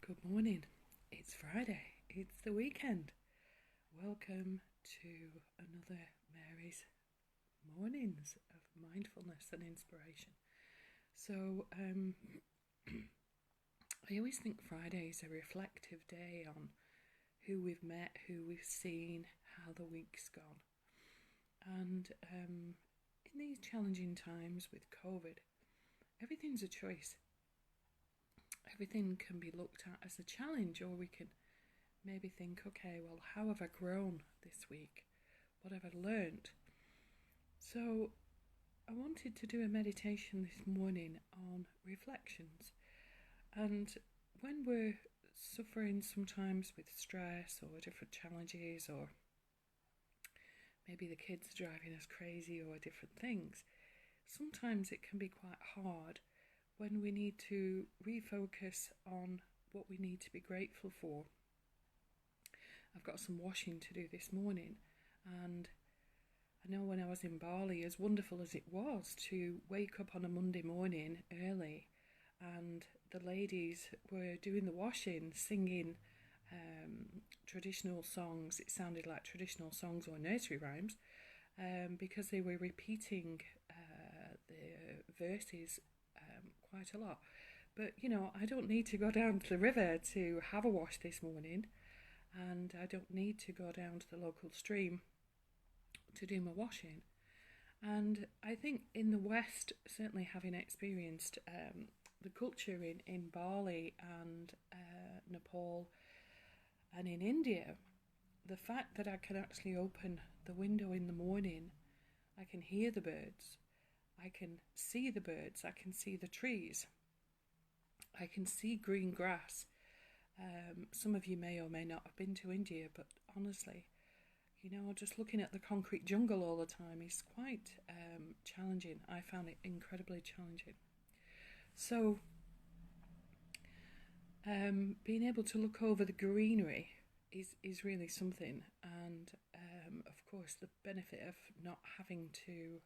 Good morning. It's Friday. It's the weekend. Welcome to another Mary's Mornings of Mindfulness and Inspiration. So, I always think Friday is a reflective day on who we've met, who we've seen, how the week's gone. And in these challenging times with COVID, everything's a choice. Everything can be looked at as a challenge, or we can maybe think, okay, well, how have I grown this week? What have I learned? So I wanted to do a meditation this morning on reflections. And when we're suffering sometimes with stress or different challenges, or maybe the kids are driving us crazy or different things, sometimes it can be quite hard when we need to refocus on what we need to be grateful for. I've got some washing to do this morning, and I know when I was in Bali, as wonderful as it was to wake up on a Monday morning early, and the ladies were doing the washing, singing traditional songs. It sounded like traditional songs or nursery rhymes, because they were repeating the verses quite a lot. But I don't need to go down to the river to have a wash this morning, and I don't need to go down to the local stream to do my washing. And I think in the West, certainly having experienced the culture in Bali and Nepal and in India, the fact that I can actually open the window in the morning, I can hear the birds, I can see the birds, I can see the trees, I can see green grass. Some of you may or may not have been to India, but honestly, just looking at the concrete jungle all the time is quite challenging. I found it incredibly challenging. So, being able to look over the greenery is really something, and of course the benefit of not having to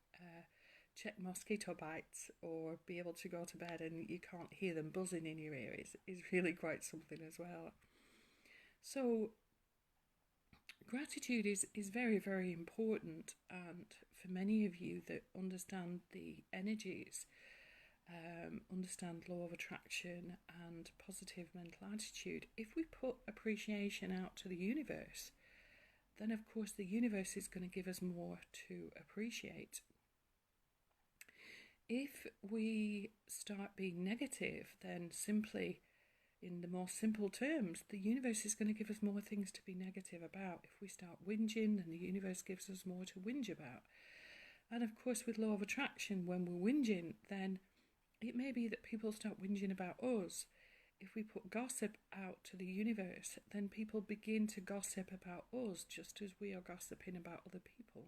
check mosquito bites or be able to go to bed and you can't hear them buzzing in your ear is really quite something as well. So gratitude is very, very important, and for many of you that understand the energies, understand law of attraction and positive mental attitude, if we put appreciation out to the universe, then of course the universe is going to give us more to appreciate. If we start being negative, then simply, in the most simple terms, the universe is going to give us more things to be negative about. If we start whinging, then the universe gives us more to whinge about. And of course, with law of attraction, when we're whinging, then it may be that people start whinging about us. If we put gossip out to the universe, then people begin to gossip about us, just as we are gossiping about other people.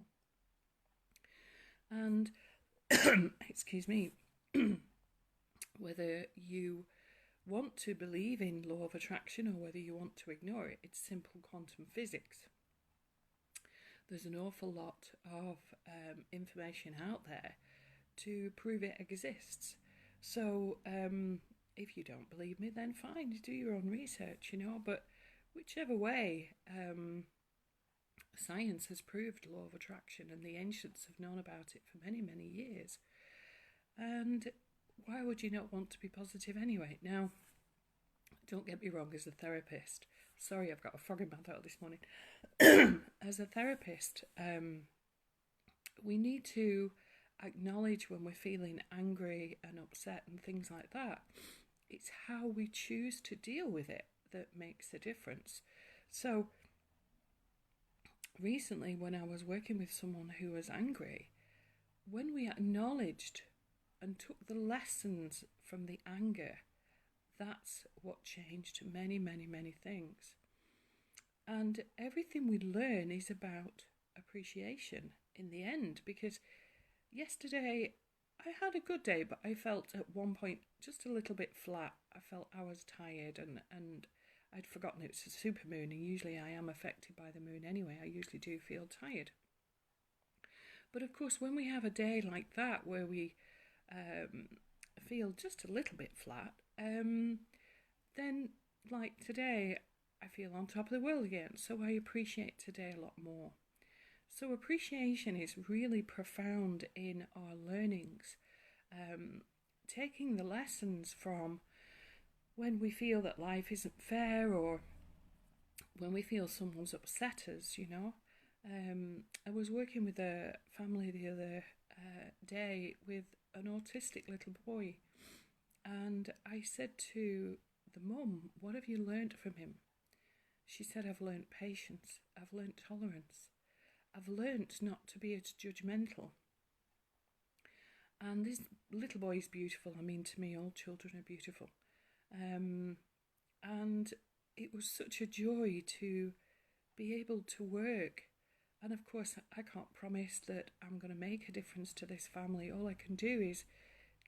And excuse me, whether you want to believe in law of attraction or whether you want to ignore it, it's simple quantum physics. There's an awful lot of information out there to prove it exists. So if you don't believe me, then fine, do your own research, but whichever way, science has proved law of attraction, and the ancients have known about it for many, many years. And why would you not want to be positive anyway? Now, don't get me wrong, as a therapist, sorry, I've got a frog in my throat this morning. As a therapist, we need to acknowledge when we're feeling angry and upset and things like that. It's how we choose to deal with it that makes a difference. So recently, when I was working with someone who was angry, when we acknowledged and took the lessons from the anger, that's what changed many, many, many things. And everything we learn is about appreciation in the end, because yesterday I had a good day, but I felt at one point just a little bit flat. I felt I was tired, and I'd forgotten it was a supermoon, and usually I am affected by the moon anyway. I usually do feel tired. But of course, when we have a day like that where we feel just a little bit flat, then like today, I feel on top of the world again, so I appreciate today a lot more. So appreciation is really profound in our learnings, taking the lessons from when we feel that life isn't fair, or when we feel someone's upset us, you know. I was working with a family the other day with an autistic little boy, and I said to the mum, "What have you learnt from him?" She said, "I've learnt patience, I've learnt tolerance, I've learnt not to be as judgmental." And this little boy is beautiful. I mean, to me, all children are beautiful. And it was such a joy to be able to work. And of course, I can't promise that I'm going to make a difference to this family. All I can do is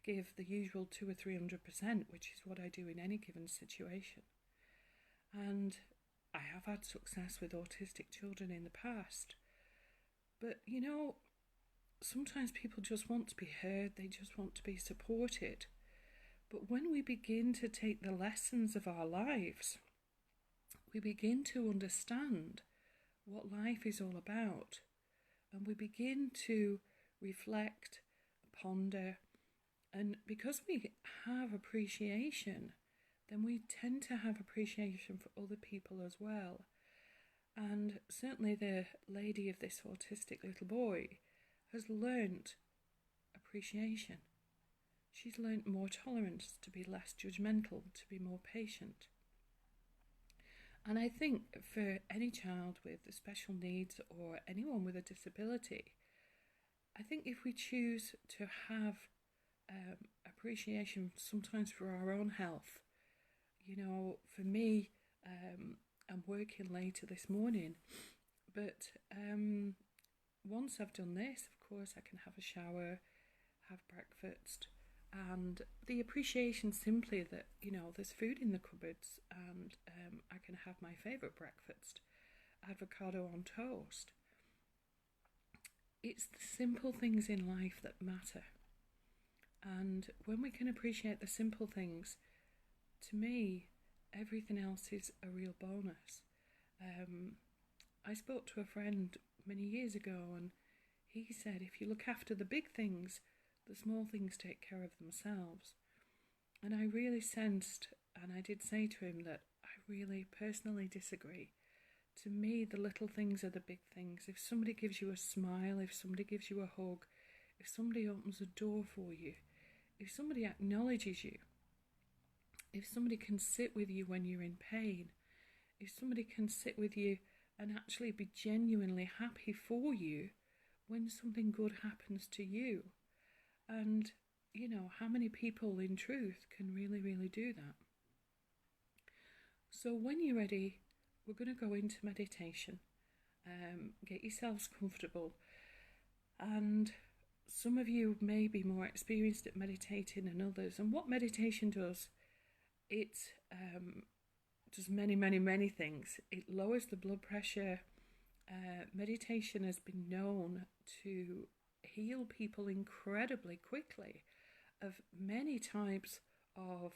give the usual 200 or 300%, which is what I do in any given situation. And I have had success with autistic children in the past. But, you know, sometimes people just want to be heard, they just want to be supported. But when we begin to take the lessons of our lives, we begin to understand what life is all about, and we begin to reflect, ponder, and because we have appreciation, then we tend to have appreciation for other people as well. And certainly the lady of this autistic little boy has learnt appreciation. She's learnt more tolerance, to be less judgmental, to be more patient. And I think for any child with special needs or anyone with a disability, I think if we choose to have appreciation sometimes for our own health, you know, for me, I'm working later this morning, but once I've done this, of course, I can have a shower, have breakfast, and the appreciation simply that, you know, there's food in the cupboards, and I can have my favourite breakfast, avocado on toast. It's the simple things in life that matter. And when we can appreciate the simple things, to me, everything else is a real bonus. I spoke to a friend many years ago, and he said, if you look after the big things, the small things take care of themselves. And I really sensed, and I did say to him, that I really personally disagree. To me, the little things are the big things. If somebody gives you a smile, if somebody gives you a hug, if somebody opens a door for you, if somebody acknowledges you, if somebody can sit with you when you're in pain, if somebody can sit with you and actually be genuinely happy for you when something good happens to you. And, you know, how many people in truth can really, really do that? So when you're ready, we're going to go into meditation. Get yourselves comfortable. And some of you may be more experienced at meditating than others. And what meditation does, it does many, many, many things. It lowers the blood pressure. Meditation has been known to heal people incredibly quickly of many types of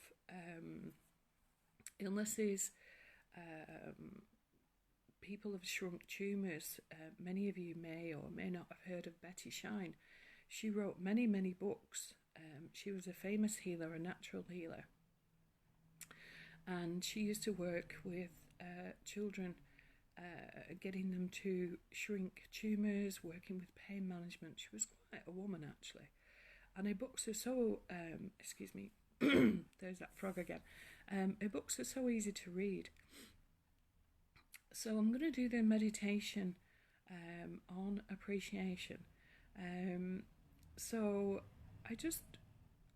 illnesses. People have shrunk tumours. Many of you may or may not have heard of Betty Shine. She wrote many, many books. She was a famous healer, a natural healer. And she used to work with children, getting them to shrink tumours, working with pain management. She was quite a woman, actually. And her books are so, excuse me, there's that frog again. Her books are so easy to read. So I'm going to do the meditation on appreciation. So I just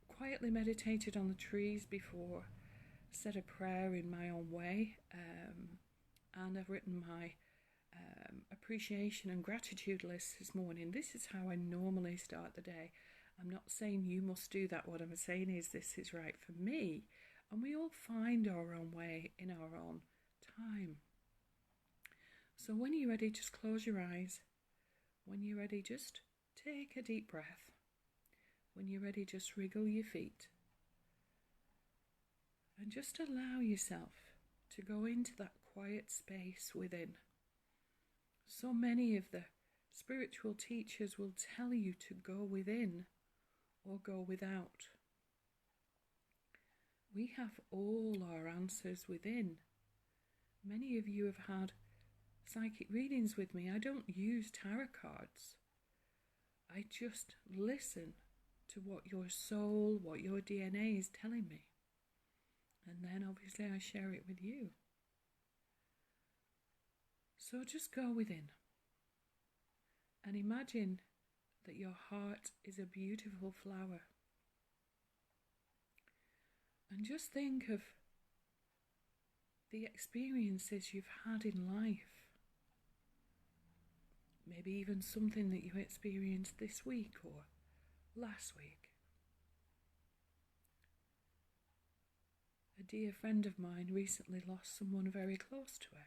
quietly meditated on the trees before, said a prayer in my own way, and I've written my appreciation and gratitude list this morning. This is how I normally start the day. I'm not saying you must do that. What I'm saying is this is right for me, and we all find our own way in our own time. So when you're ready, just close your eyes. When you're ready, just take a deep breath. When you're ready, just wriggle your feet. And just allow yourself to go into that quiet space within. So many of the spiritual teachers will tell you to go within or go without. We have all our answers within. Many of you have had psychic readings with me. I don't use tarot cards. I just listen to what your soul, what your DNA is telling me. And then obviously I share it with you. So just go within and imagine that your heart is a beautiful flower. And just think of the experiences you've had in life. Maybe even something that you experienced this week or last week. A dear friend of mine recently lost someone very close to her.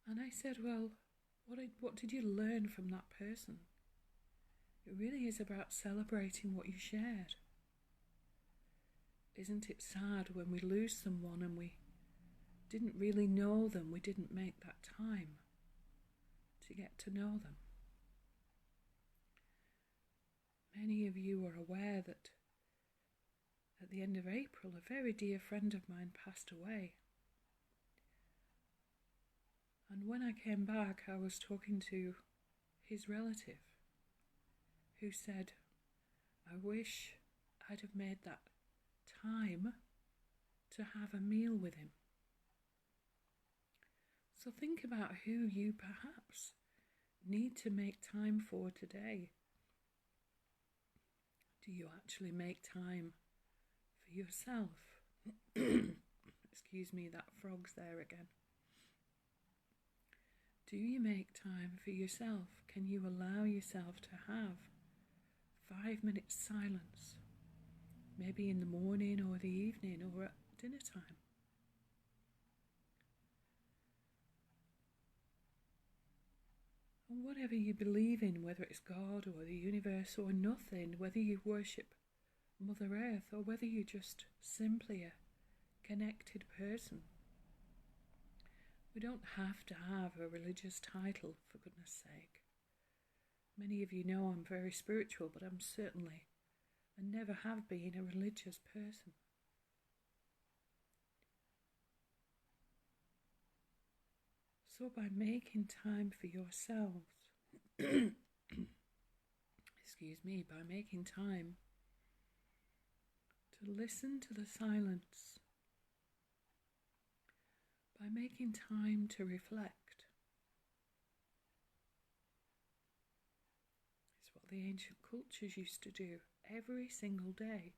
And I said, well, what did you learn from that person? It really is about celebrating what you shared. Isn't it sad when we lose someone and we didn't really know them, we didn't make that time to get to know them? Many of you are aware that at the end of April, a very dear friend of mine passed away. And when I came back, I was talking to his relative who said, I wish I'd have made that time to have a meal with him. So think about who you perhaps need to make time for today. Do you actually make time for yourself? Excuse me, that frog's there again. Do you make time for yourself? Can you allow yourself to have 5 minutes silence? Maybe in the morning or the evening or at dinner time. And whatever you believe in, whether it's God or the universe or nothing, whether you worship Mother Earth or whether you're just simply a connected person, we don't have to have a religious title, for goodness sake. Many of you know I'm very spiritual, but I'm certainly and never have been a religious person. So by making time for yourselves, excuse me, by making time to listen to the silence, by making time to reflect, it's what the ancient cultures used to do every single day.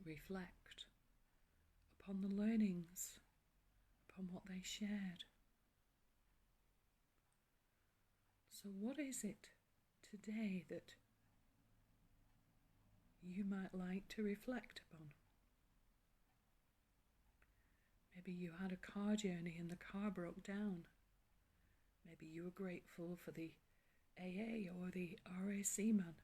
Reflect upon the learnings, upon what they shared. So what is it today that you might like to reflect upon? Maybe you had a car journey and the car broke down. Maybe you were grateful for the AA or the RAC man.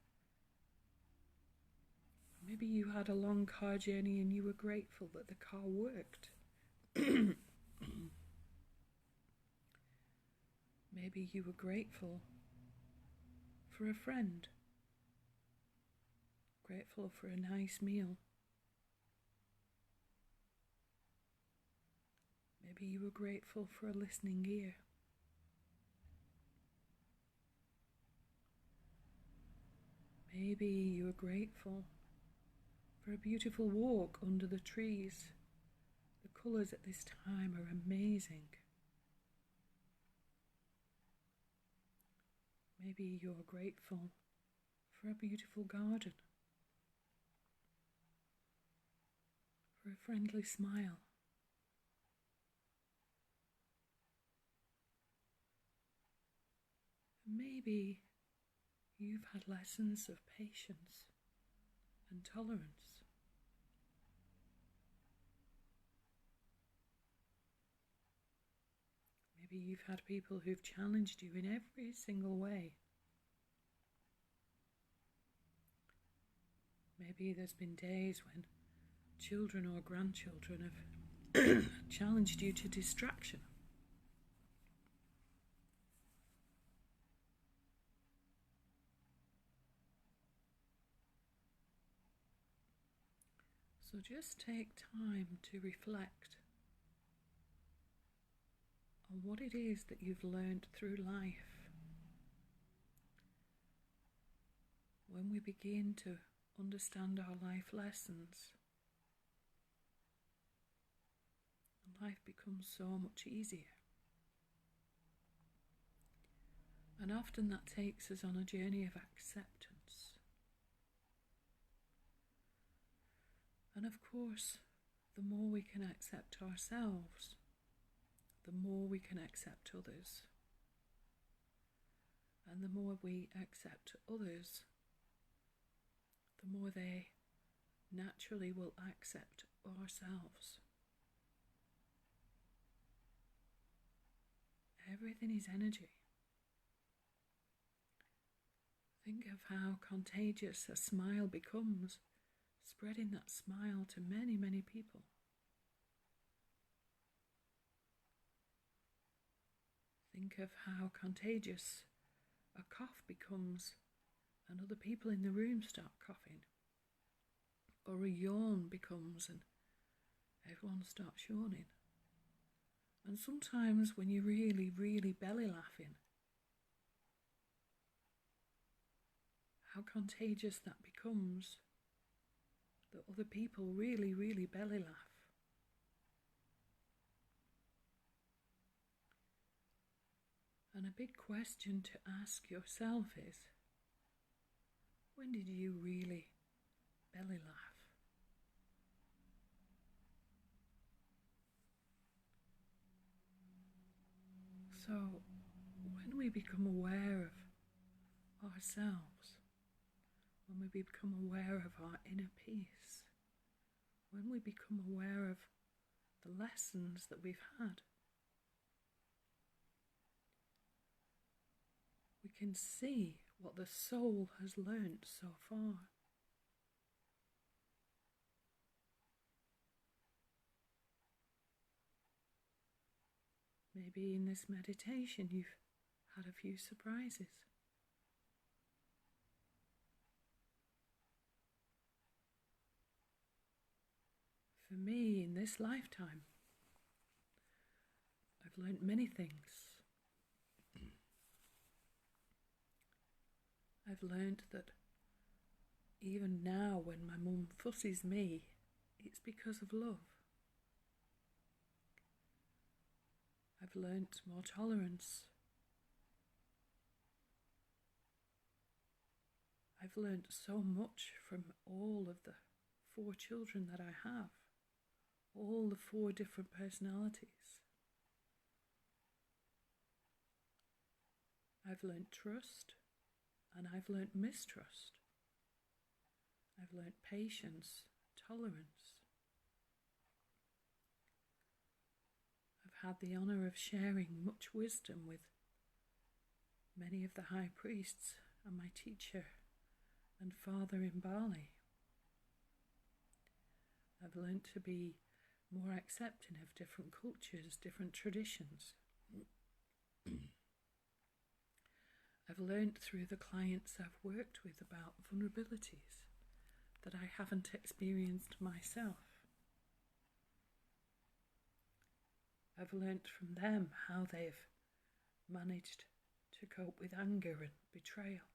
Maybe you had a long car journey and you were grateful that the car worked. Maybe you were grateful for a friend, grateful for a nice meal. Maybe you were grateful for a listening ear. Maybe you were grateful for a beautiful walk under the trees. The colours at this time are amazing. Maybe you're grateful for a beautiful garden, for a friendly smile. Maybe you've had lessons of patience and tolerance. Maybe you've had people who've challenged you in every single way. Maybe there's been days when children or grandchildren have challenged you to distraction. So just take time to reflect on what it is that you've learned through life. When we begin to understand our life lessons, life becomes so much easier. And often that takes us on a journey of acceptance. And of course, the more we can accept ourselves, the more we can accept others. And the more we accept others, the more they naturally will accept ourselves. Everything is energy. Think of how contagious a smile becomes, spreading that smile to many, many people. Think of how contagious a cough becomes and other people in the room start coughing. Or a yawn becomes and everyone starts yawning. And sometimes when you're really, really belly laughing, how contagious that becomes, that other people really, really belly laugh. And a big question to ask yourself is, when did you really belly laugh? So, when we become aware of ourselves, when we become aware of our inner peace, when we become aware of the lessons that we've had, we can see what the soul has learnt so far. Maybe in this meditation you've had a few surprises. For me, in this lifetime, I've learnt many things. I've learnt that even now when my mum fusses me, it's because of love. I've learnt more tolerance. I've learnt so much from all of the 4 children that I have, all the 4 different personalities. I've learnt trust and I've learnt mistrust. I've learnt patience, tolerance. I've had the honour of sharing much wisdom with many of the high priests and my teacher and father in Bali. I've learnt to be more accepting of different cultures, different traditions. I've learnt through the clients I've worked with about vulnerabilities that I haven't experienced myself. I've learnt from them how they've managed to cope with anger and betrayal.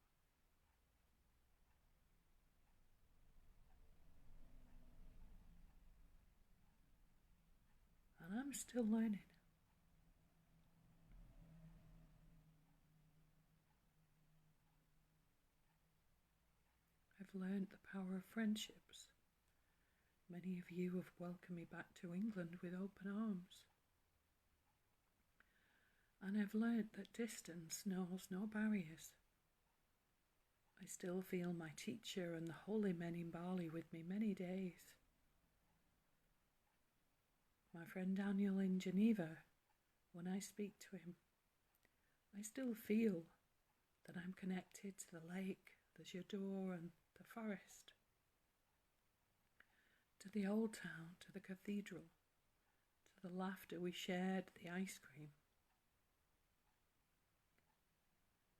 And I'm still learning. I've learned the power of friendships. Many of you have welcomed me back to England with open arms. And I've learnt that distance knows no barriers. I still feel my teacher and the holy men in Bali with me many days. My friend Daniel in Geneva, when I speak to him, I still feel that I'm connected to the lake, the Jador and the forest. to the old town, to the cathedral, to the laughter we shared, the ice cream.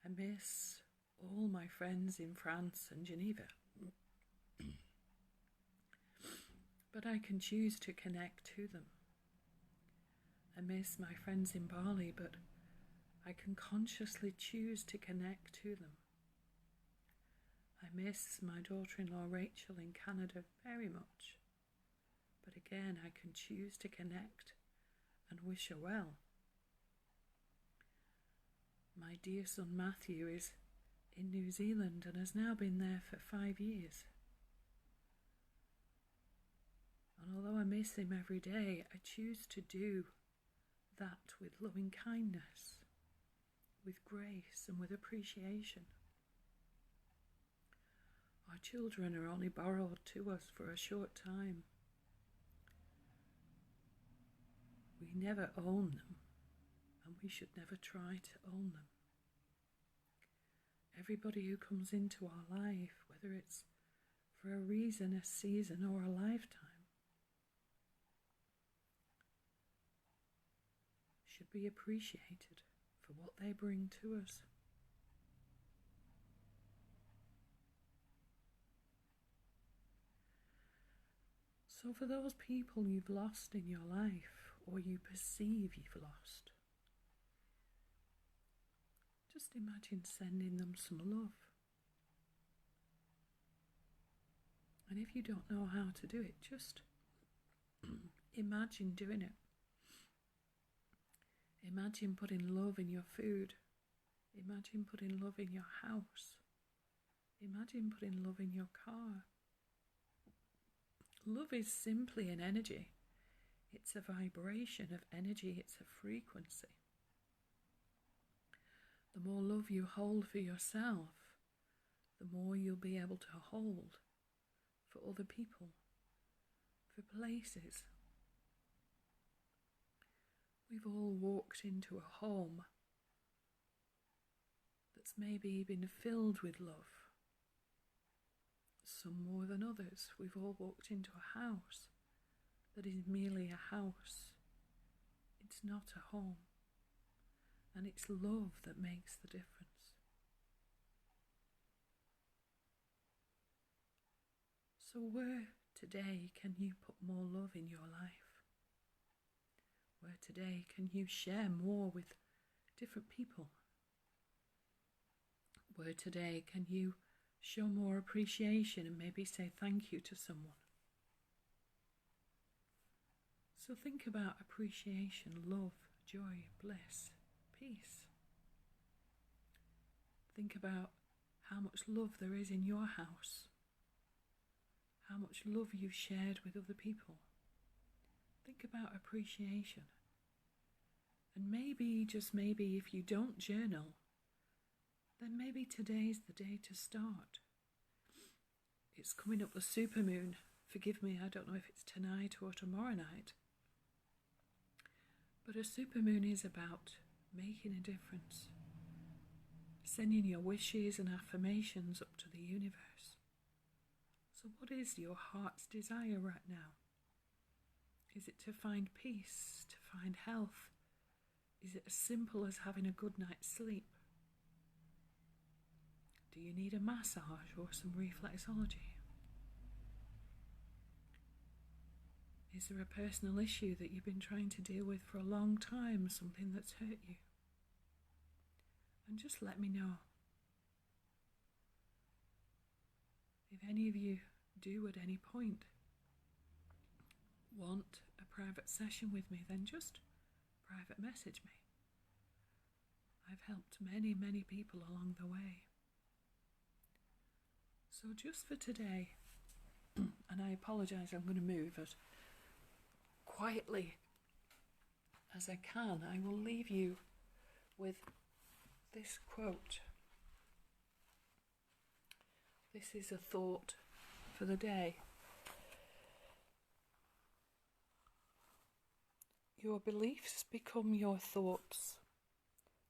I miss all my friends in France and Geneva. But I can choose to connect to them. I miss my friends in Bali, but I can consciously choose to connect to them. I miss my daughter-in-law Rachel in Canada very much, but again I can choose to connect and wish her well. My dear son Matthew is in New Zealand and has now been there for 5 years. And although I miss him every day, I choose to do that with loving kindness, with grace and with appreciation. Our children are only borrowed to us for a short time. We never own them, and we should never try to own them. Everybody who comes into our life, whether it's for a reason, a season, or a lifetime, should be appreciated for what they bring to us. So for those people you've lost in your life, or you perceive you've lost, just imagine sending them some love. And if you don't know how to do it, just imagine doing it. Imagine putting love in your food. Imagine putting love in your house. Imagine putting love in your car. Love is simply an energy. It's a vibration of energy. It's a frequency. The more love you hold for yourself, the more you'll be able to hold for other people, for places. We've all walked into a home that's maybe been filled with love, some more than others. We've all walked into a house that is merely a house. It's not a home. And it's love that makes the difference. So where today can you put more love in your life? Where today can you share more with different people? Where today can you show more appreciation and maybe say thank you to someone? So think about appreciation, love, joy, bliss, peace. Think about how much love there is in your house, how much love you've shared with other people. Think about appreciation. And maybe, just maybe, if you don't journal, then maybe today's the day to start. It's coming up the supermoon. Forgive me, I don't know if it's tonight or tomorrow night. But a supermoon is about making a difference, sending your wishes and affirmations up to the universe. So what is your heart's desire right now? Is it to find peace, to find health? Is it as simple as having a good night's sleep? Do you need a massage or some reflexology? Is there a personal issue that you've been trying to deal with for a long time, something that's hurt you? And just let me know. If any of you do at any point want a private session with me, then just private message me. I've helped many, many people along the way. So just for today, and I apologise, I'm going to move as quietly as I can, I will leave you with this quote. This is a thought for the day. Your beliefs become your thoughts.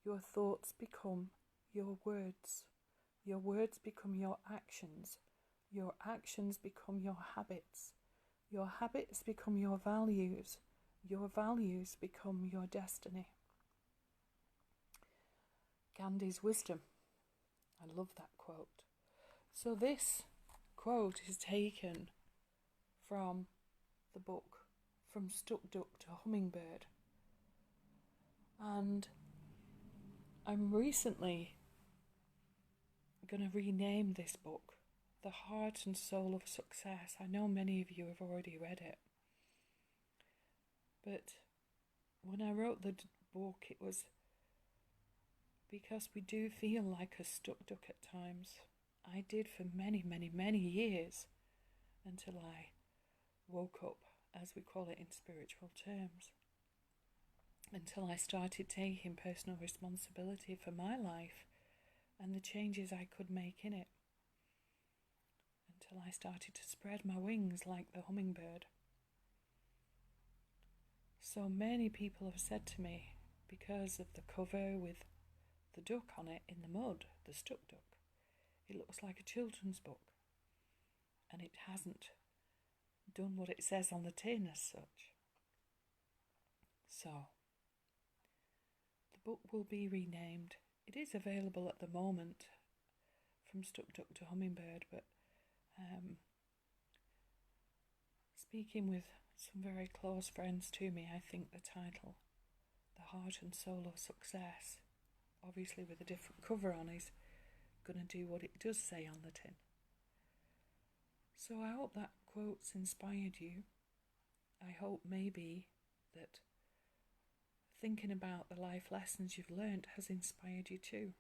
Your thoughts become your words. Your words become your actions. Your actions become your habits. Your habits become your values become your destiny. Gandhi's wisdom. I love that quote. So this quote is taken from the book From Stuck Duck to Hummingbird. And I'm recently going to rename this book The Heart and Soul of Success. I know many of you have already read it. But when I wrote the book, it was because we do feel like a stuck duck at times. I did for many, many, many years until I woke up, as we call it in spiritual terms. Until I started taking personal responsibility for my life and the changes I could make in it. Until I started to spread my wings like the hummingbird. So many people have said to me, because of the cover with the duck on it in the mud, the stuck duck, it looks like a children's book. And it hasn't done what it says on the tin as such. So, the book will be renamed. It is available at the moment, From Stuck Duck to Hummingbird, but speaking with some very close friends to me, I think the title, The Heart and Soul of Success, obviously with a different cover on, is going to do what it does say on the tin. So I hope that quote's inspired you. I hope maybe that thinking about the life lessons you've learned has inspired you too.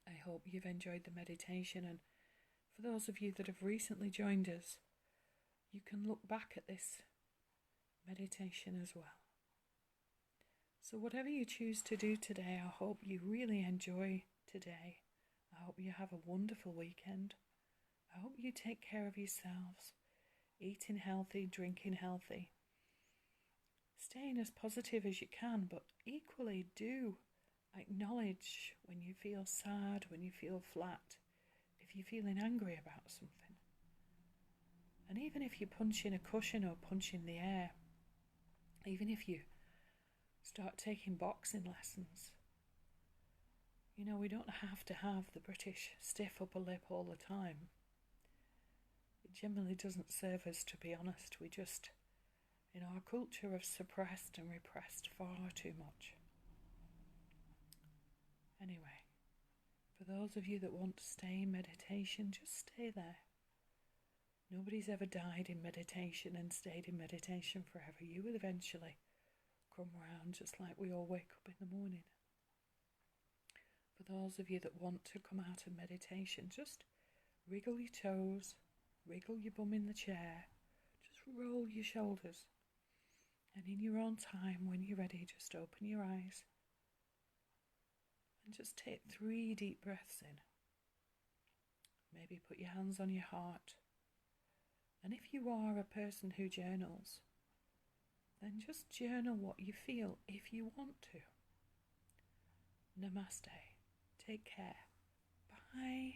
I hope you've enjoyed the meditation, and for those of you that have recently joined us, you can look back at this meditation as well. So whatever you choose to do today, I hope you really enjoy today. I hope you have a wonderful weekend. I hope you take care of yourselves, eating healthy, drinking healthy, staying as positive as you can, but equally do acknowledge when you feel sad, when you feel flat, if you're feeling angry about something. And even if you're punching a cushion or punching the air, even if you start taking boxing lessons, you know, we don't have to have the British stiff upper lip all the time. It generally doesn't serve us, to be honest. We just, in our culture, have suppressed and repressed far too much. Anyway, for those of you that want to stay in meditation, just stay there. Nobody's ever died in meditation and stayed in meditation forever. You will eventually come round, just like we all wake up in the morning. For those of you that want to come out of meditation, just wriggle your toes, wriggle your bum in the chair, just roll your shoulders. And in your own time, when you're ready, just open your eyes and just take 3 deep breaths in. Maybe put your hands on your heart. And if you are a person who journals, then just journal what you feel if you want to. Namaste. Take care. Bye.